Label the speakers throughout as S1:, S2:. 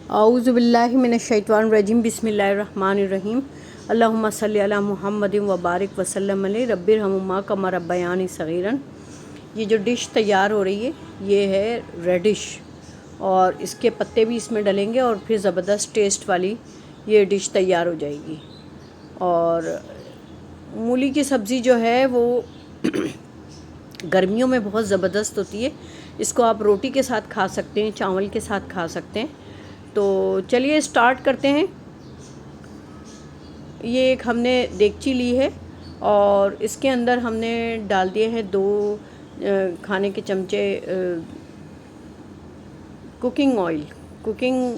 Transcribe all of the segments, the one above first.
S1: औज़ुबिल्लाहि मिनश्शैतानिर्रजीम बिस्मिल्लाहिर्रहमानिर्रहीम अल्लाहुम्मा सल्लि अला मुहम्मदिन व बारिक वसल्लम अलैहि रब्बिरहमुमा कमा रब्बयानी सगीरन। ये जो डिश तैयार हो रही है ये है रेडिश, और इसके पत्ते भी इसमें डलेंगे और फिर ज़बरदस्त टेस्ट वाली ये डिश तैयार हो जाएगी। और मूली की सब्ज़ी जो है वो गर्मियों में बहुत ज़बरदस्त होती है। इसको आप रोटी के साथ खा सकते हैं, चावल के साथ खा सकते हैं। तो चलिए स्टार्ट करते हैं। ये एक हमने देगची ली है और इसके अंदर हमने डाल दिए हैं 2 खाने के चमचे कुकिंग ऑयल। कुकिंग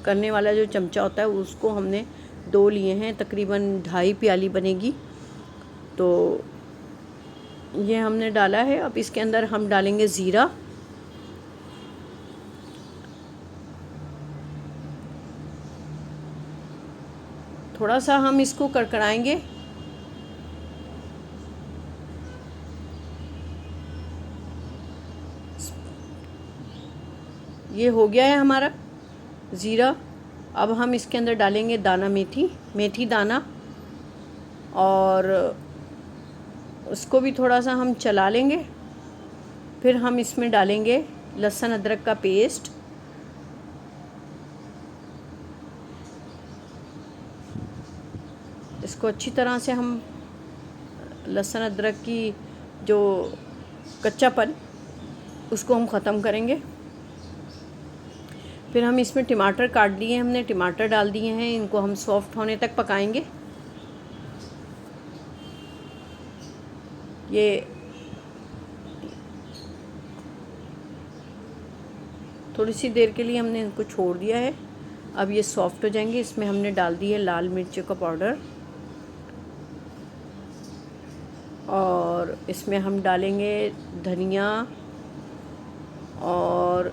S1: करने वाला जो चमचा होता है उसको हमने 2 लिए हैं, तकरीबन 2.5 प्याली बनेगी। तो ये हमने डाला है। अब इसके अंदर हम डालेंगे ज़ीरा, थोड़ा सा हम इसको कड़कड़ाएंगे। ये हो गया है हमारा ज़ीरा। अब हम इसके अंदर डालेंगे दाना मेथी दाना, और उसको भी थोड़ा सा हम चला लेंगे। फिर हम इसमें डालेंगे लहसुन अदरक का पेस्ट, इसको अच्छी तरह से हम लहसुन अदरक की जो कच्चापन उसको हम ख़त्म करेंगे। फिर हम इसमें टमाटर काट लिए, हमने टमाटर डाल दिए हैं, इनको हम सॉफ्ट होने तक पकाएंगे। ये थोड़ी सी देर के लिए हमने इनको छोड़ दिया है। अब ये सॉफ्ट हो जाएंगे। इसमें हमने डाल दिए लाल मिर्च का पाउडर, और इसमें हम डालेंगे धनिया और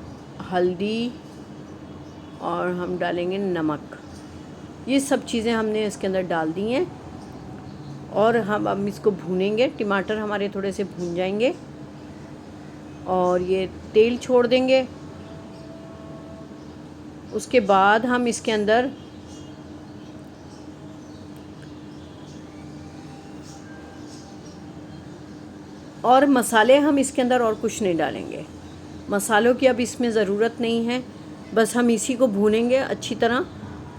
S1: हल्दी, और हम डालेंगे नमक। ये सब चीज़ें हमने इसके अंदर डाल दी हैं और हम अब इसको भूनेंगे। टमाटर हमारे थोड़े से भून जाएंगे और ये तेल छोड़ देंगे। उसके बाद हम इसके अंदर और मसाले हम इसके अंदर और कुछ नहीं डालेंगे। मसालों की अब इसमें ज़रूरत नहीं है, बस हम इसी को भूनेंगे अच्छी तरह।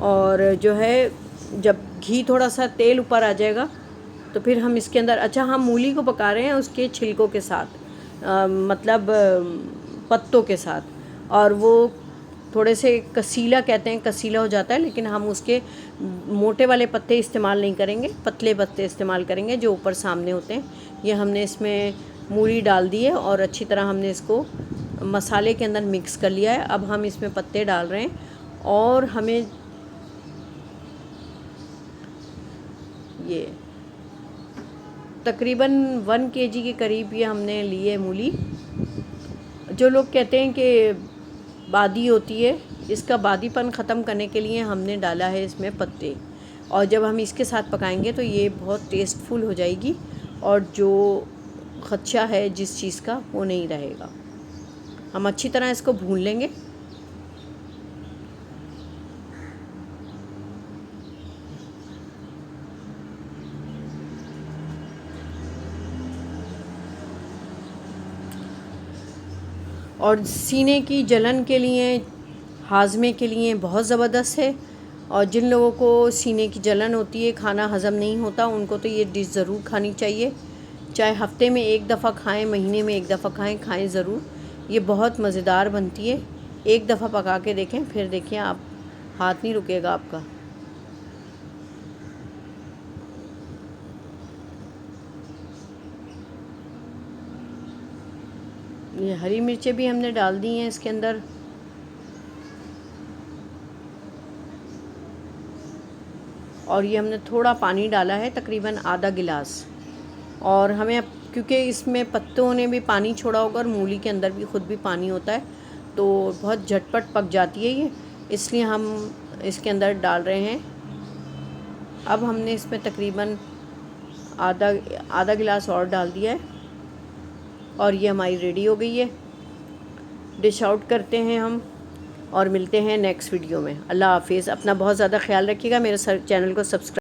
S1: और जो है जब घी थोड़ा सा तेल ऊपर आ जाएगा तो फिर हम इसके अंदर, अच्छा हम मूली को पका रहे हैं उसके छिलकों के साथ, मतलब पत्तों के साथ, और वो थोड़े से कसीला कहते हैं, कसीला हो जाता है, लेकिन हम उसके मोटे वाले पत्ते इस्तेमाल नहीं करेंगे, पतले पत्ते इस्तेमाल करेंगे जो ऊपर सामने होते हैं। ये हमने इसमें मूली डाल दी है और अच्छी तरह हमने इसको मसाले के अंदर मिक्स कर लिया है। अब हम इसमें पत्ते डाल रहे हैं और हमें ये तकरीबन 1 kg के करीब ये हमने लिए मूली। जो लोग कहते हैं कि बादी होती है, इसका बादीपन ख़त्म करने के लिए हमने डाला है इसमें पत्ते, और जब हम इसके साथ पकाएंगे तो ये बहुत टेस्टफुल हो जाएगी और जो खदशा है जिस चीज़ का वो नहीं रहेगा। हम अच्छी तरह इसको भून लेंगे। और सीने की जलन के लिए, हाजमे के लिए बहुत ज़बरदस्त है। और जिन लोगों को सीने की जलन होती है, खाना हज़म नहीं होता, उनको तो ये डिश ज़रूर खानी चाहिए। चाहे हफ्ते में 1 दफ़ा खाएं, महीने में 1 दफ़ा खाएं ज़रूर। ये बहुत मज़ेदार बनती है। एक दफ़ा पका के देखें, फिर देखिए आप, हाथ नहीं रुकेगा आपका। ये हरी मिर्चें भी हमने डाल दी हैं इसके अंदर, और ये हमने थोड़ा पानी डाला है, तकरीबन आधा गिलास। और हमें, क्योंकि इसमें पत्तों ने भी पानी छोड़ा होगा और मूली के अंदर भी ख़ुद भी पानी होता है, तो बहुत झटपट पक जाती है ये, इसलिए हम इसके अंदर डाल रहे हैं। अब हमने इसमें तकरीबन आधा गिलास और डाल दिया है और ये हमारी रेडी हो गई है। डिश आउट करते हैं हम और मिलते हैं नेक्स्ट वीडियो में। अल्लाह हाफिज़। अपना बहुत ज़्यादा ख्याल रखिएगा। मेरे चैनल को सब्सक्राइब